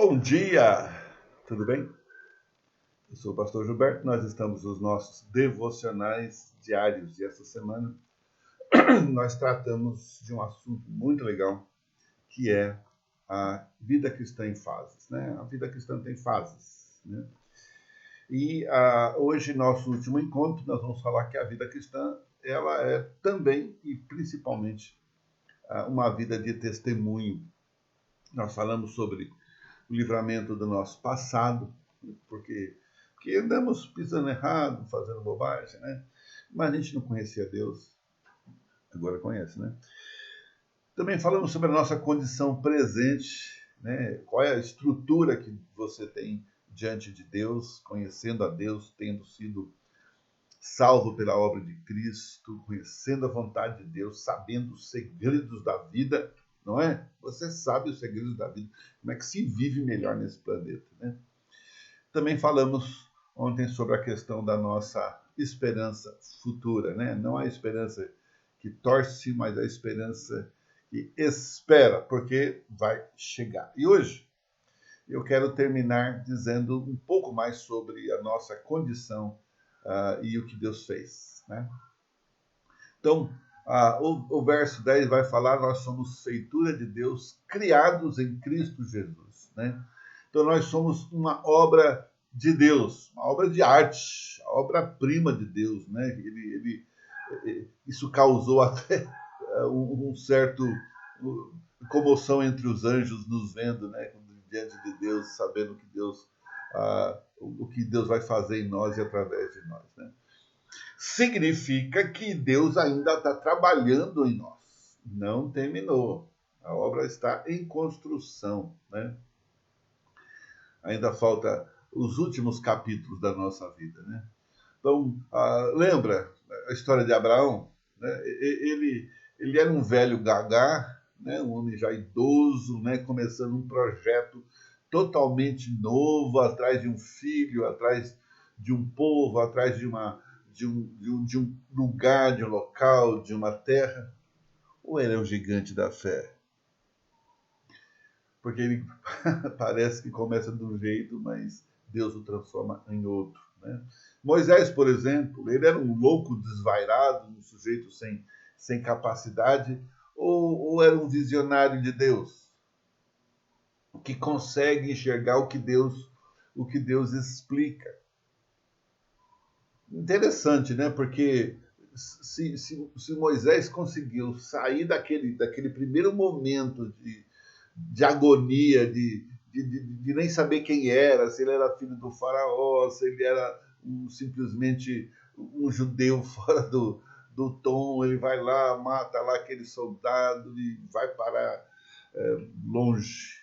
Bom dia, tudo bem? Eu sou o pastor Gilberto, nós estamos nos nossos devocionais diários e essa semana nós tratamos de um assunto muito legal, que é a vida cristã em fases, né? A vida cristã tem fases, né? E hoje, nosso último encontro, nós vamos falar que a vida cristã, ela é também e principalmente uma vida de testemunho. Nós falamos sobre o livramento do nosso passado, porque andamos pisando errado, fazendo bobagem, né? Mas a gente não conhecia Deus, agora conhece, né? Também falamos sobre a nossa condição presente, né? Qual é a estrutura que você tem diante de Deus, conhecendo a Deus, tendo sido salvo pela obra de Cristo, conhecendo a vontade de Deus, sabendo os segredos da vida, não é? Você sabe os segredos da vida, como é que se vive melhor nesse planeta, né? Também falamos ontem sobre a questão da nossa esperança futura, né? Não a esperança que torce, mas a esperança que espera, porque vai chegar. E hoje eu quero terminar dizendo um pouco mais sobre a nossa condição e o que Deus fez, né? Então, o verso 10 vai falar: nós somos feitura de Deus, criados em Cristo Jesus, né? Então, nós somos uma obra de Deus, uma obra de arte, a obra-prima de Deus, né? Isso causou até um certo comoção entre os anjos nos vendo, né? Diante de Deus, sabendo que Deus, o que Deus vai fazer em nós e através de nós, né? Significa que Deus ainda está trabalhando em nós. Não terminou. A obra está em construção, né? Ainda falta os últimos capítulos da nossa vida, né? Então, lembra a história de Abraão? Né? Ele era um velho gagá, né? Um homem já idoso, né? Começando um projeto totalmente novo, atrás de um filho, atrás de um povo, atrás de um lugar, de um local, de uma terra. Ou ele é o gigante da fé? Porque ele parece que começa de um jeito, mas Deus o transforma em outro, né? Moisés, por exemplo, ele era um louco desvairado, um sujeito sem capacidade, ou era um visionário de Deus, que consegue enxergar o que Deus explica. Interessante, né? Porque se Moisés conseguiu sair daquele primeiro momento de agonia, de nem saber quem era, se ele era filho do faraó, se ele era simplesmente um judeu fora do tom, ele vai lá, mata lá aquele soldado e vai para longe,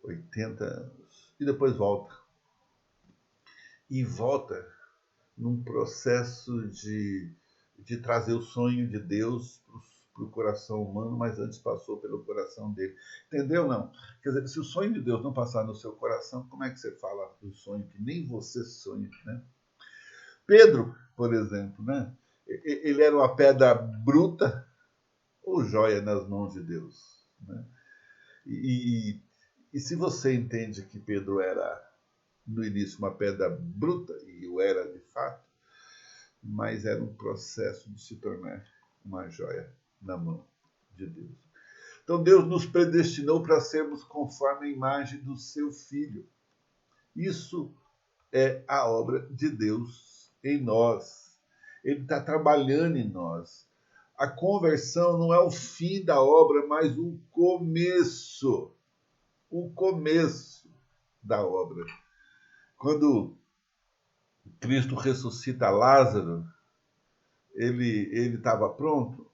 80 anos, e depois volta. E volta num processo de trazer o sonho de Deus para o coração humano, mas antes passou pelo coração dele. Entendeu, não? Quer dizer, se o sonho de Deus não passar no seu coração, como é que você fala do sonho que nem você sonha, né? Pedro, por exemplo, né? Ele era uma pedra bruta ou joia nas mãos de Deus, né? E se você entende que Pedro era, no início, uma pedra bruta, e o era de fato, mas era um processo de se tornar uma joia na mão de Deus. Então Deus nos predestinou para sermos conforme a imagem do seu Filho. Isso é a obra de Deus em nós. Ele está trabalhando em nós. A conversão não é o fim da obra, mas o começo. O começo da obra. Quando Cristo ressuscita Lázaro, ele estava pronto?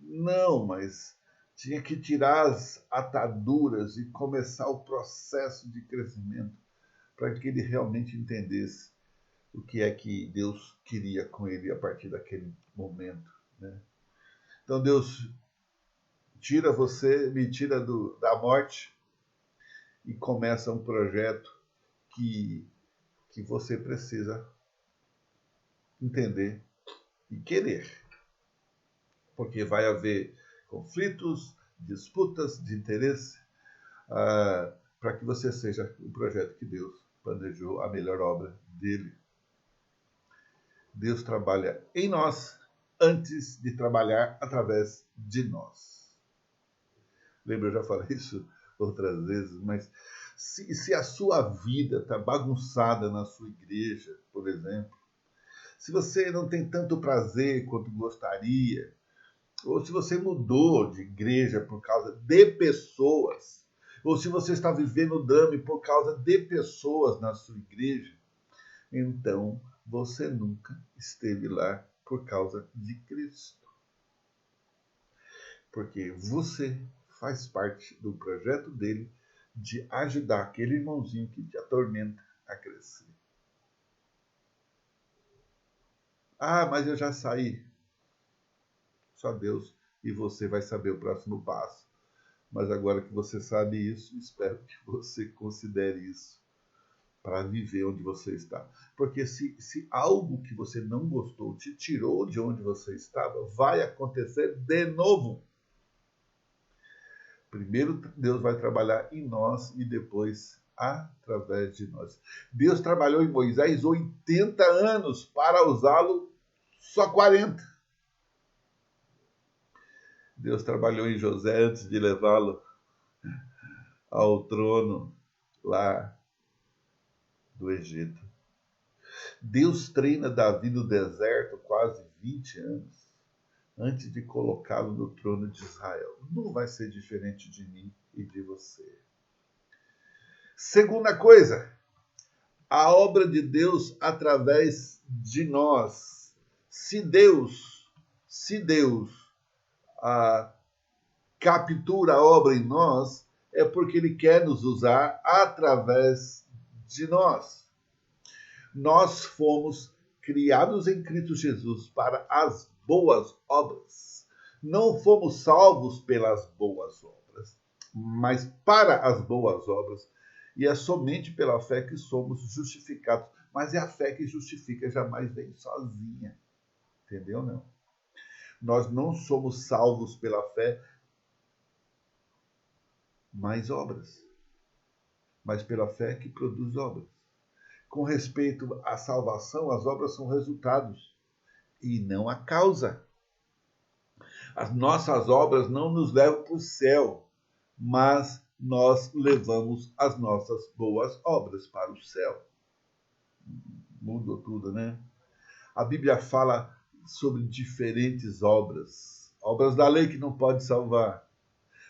Não, mas tinha que tirar as ataduras e começar o processo de crescimento para que ele realmente entendesse o que é que Deus queria com ele a partir daquele momento, né? Então Deus tira você, me tira da morte e começa um projeto que você precisa entender e querer. Porque vai haver conflitos, disputas de interesse, para que você seja o projeto que Deus planejou, a melhor obra dele. Deus trabalha em nós antes de trabalhar através de nós. Lembra, eu já falei isso outras vezes, mas se a sua vida está bagunçada na sua igreja, por exemplo, se você não tem tanto prazer quanto gostaria, ou se você mudou de igreja por causa de pessoas, ou se você está vivendo o drama por causa de pessoas na sua igreja, então você nunca esteve lá por causa de Cristo. Porque você faz parte do projeto dele de ajudar aquele irmãozinho que te atormenta a crescer. Ah, mas eu já saí. Só Deus e você vai saber o próximo passo. Mas agora que você sabe isso, espero que você considere isso para viver onde você está. Porque se algo que você não gostou te tirou de onde você estava, vai acontecer de novo. Primeiro Deus vai trabalhar em nós e depois através de nós. Deus trabalhou em Moisés 80 anos para usá-lo só 40. Deus trabalhou em José antes de levá-lo ao trono lá do Egito. Deus treina Davi no deserto quase 20 anos antes de colocá-lo no trono de Israel. Não vai ser diferente de mim e de você. Segunda coisa, a obra de Deus através de nós. Se Deus captura a obra em nós, é porque Ele quer nos usar através de nós. Nós fomos criados em Cristo Jesus para as boas obras. Não fomos salvos pelas boas obras, mas para as boas obras. E é somente pela fé que somos justificados. Mas é a fé que justifica, jamais vem sozinha. Entendeu, não? Nós não somos salvos pela fé, mais obras. Mas pela fé que produz obras. Com respeito à salvação, as obras são resultados e não a causa. As nossas obras não nos levam para o céu, mas nós levamos as nossas boas obras para o céu. Mudou tudo, né? A Bíblia fala sobre diferentes obras. Obras da lei que não pode salvar.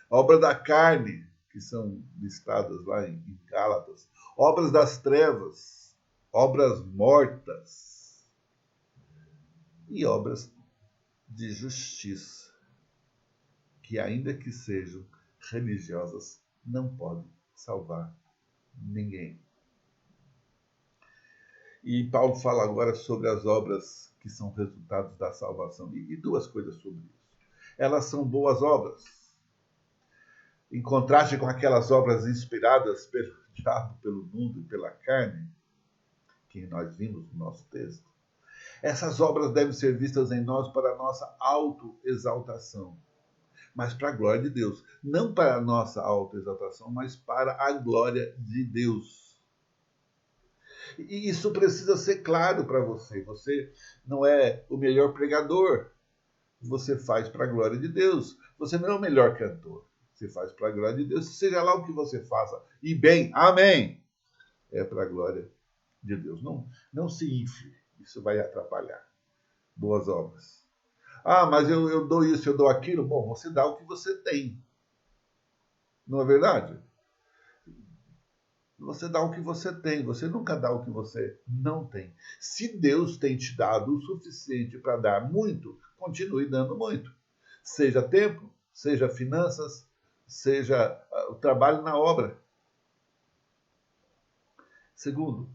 Obras da carne, que são listadas lá em Gálatas. Obras das trevas. Obras mortas. E obras de justiça, que ainda que sejam religiosas, não podem salvar ninguém. E Paulo fala agora sobre as obras que são resultados da salvação. E duas coisas sobre isso. Elas são boas obras. Em contraste com aquelas obras inspiradas pelo diabo, pelo mundo e pela carne, que nós vimos no nosso texto. Essas obras devem ser vistas em nós para a nossa autoexaltação, mas para a glória de Deus. Não para a nossa autoexaltação, mas para a glória de Deus. E isso precisa ser claro para você. Você não é o melhor pregador. Você faz para a glória de Deus. Você não é o melhor cantor. Você faz para a glória de Deus. Seja lá o que você faça. E bem, amém. É para a glória de Deus. Não se infle. Isso vai atrapalhar. Boas obras. Ah, mas eu dou isso, eu dou aquilo. Bom, você dá o que você tem. Não é verdade? Você dá o que você tem. Você nunca dá o que você não tem. Se Deus tem te dado o suficiente para dar muito, continue dando muito. Seja tempo, seja finanças, seja o trabalho na obra. Segundo,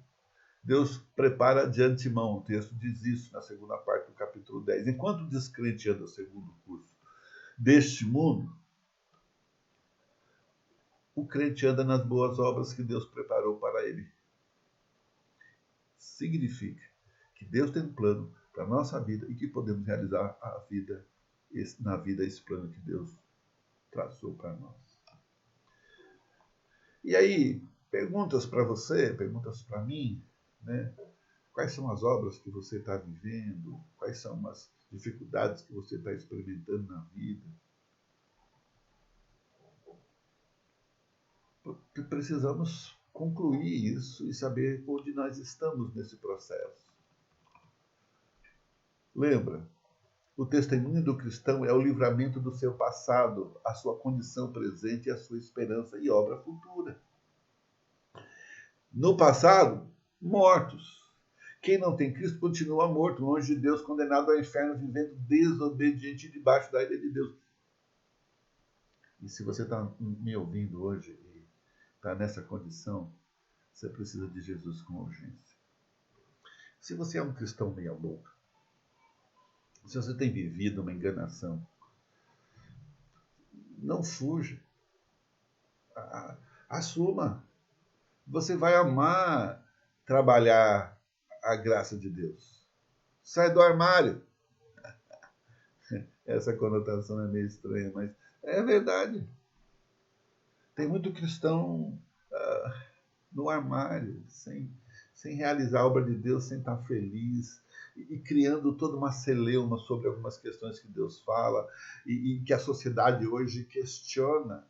Deus prepara de antemão. O texto diz isso na segunda parte do capítulo 10. Enquanto o descrente anda segundo o curso deste mundo, o crente anda nas boas obras que Deus preparou para ele. Significa que Deus tem um plano para a nossa vida e que podemos realizar na vida esse plano que Deus traçou para nós. E aí, perguntas para você, perguntas para mim, né? Quais são as obras que você está vivendo? Quais são as dificuldades que você está experimentando na vida? Porque precisamos concluir isso e saber onde nós estamos nesse processo. Lembra, o testemunho do cristão é o livramento do seu passado, a sua condição presente e a sua esperança e obra futura. No passado, mortos. Quem não tem Cristo continua morto, longe de Deus, condenado ao inferno, vivendo desobediente debaixo da ira de Deus. E se você está me ouvindo hoje e está nessa condição, você precisa de Jesus com urgência. Se você é um cristão meia boca, se você tem vivido uma enganação, não fuja. Assuma. Você vai amar trabalhar a graça de Deus. Sai do armário. Essa conotação é meio estranha, mas é verdade. Tem muito cristão no armário, sem realizar a obra de Deus, sem estar feliz, e criando toda uma celeuma sobre algumas questões que Deus fala e que a sociedade hoje questiona.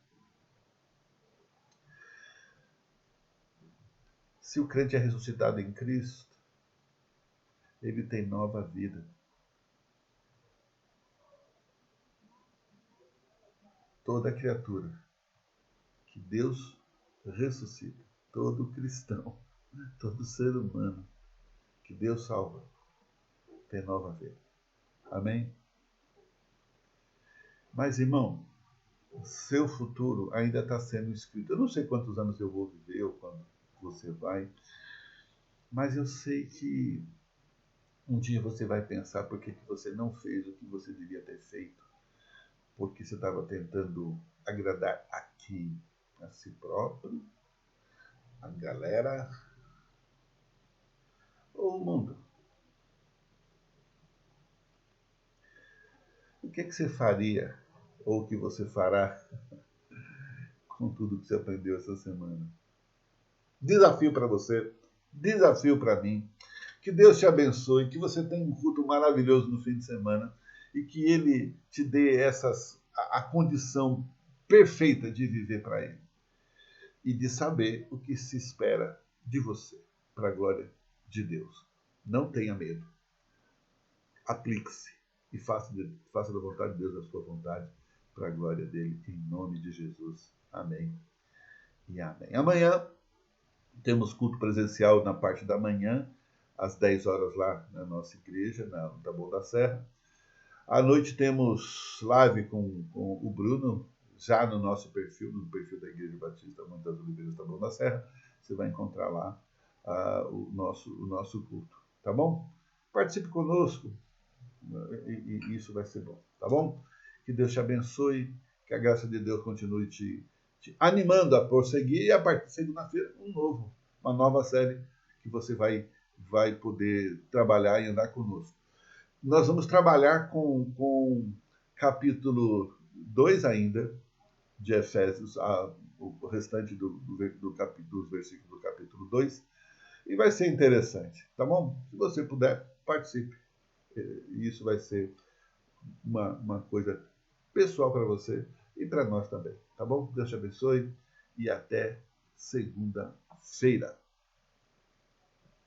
Se o crente é ressuscitado em Cristo, ele tem nova vida. Toda criatura que Deus ressuscita, todo cristão, todo ser humano que Deus salva, tem nova vida. Amém? Mas, irmão, seu futuro ainda está sendo escrito. Eu não sei quantos anos eu vou viver ou quando você vai, mas eu sei que um dia você vai pensar por que você não fez o que você devia ter feito, porque você estava tentando agradar a quem? A si próprio, a galera ou o mundo? O que você faria ou o que você fará com tudo que você aprendeu essa semana? Desafio para você, desafio para mim. Que Deus te abençoe, que você tenha um culto maravilhoso no fim de semana e que Ele te dê a condição perfeita de viver para Ele e de saber o que se espera de você, para a glória de Deus. Não tenha medo. Aplique-se e faça da vontade de Deus a sua vontade, para a glória dele, em nome de Jesus. Amém e amém. Amanhã temos culto presencial na parte da manhã, às 10 horas lá na nossa igreja, no Taboão da Serra. À noite temos live com o Bruno, já no nosso perfil, no perfil da Igreja Batista Monte das Oliveiras, Taboão da Serra. Você vai encontrar lá o nosso culto, tá bom? Participe conosco e isso vai ser bom, tá bom? Que Deus te abençoe, que a graça de Deus continue te animando a prosseguir, e a partir de segunda-feira uma nova série que você vai poder trabalhar e andar conosco. Nós vamos trabalhar com capítulo 2 ainda, de Efésios, o restante dos versículos do capítulo 2, e vai ser interessante, tá bom? Se você puder, participe. Isso vai ser uma coisa pessoal para você e para nós também, tá bom? Deus te abençoe e até segunda-feira.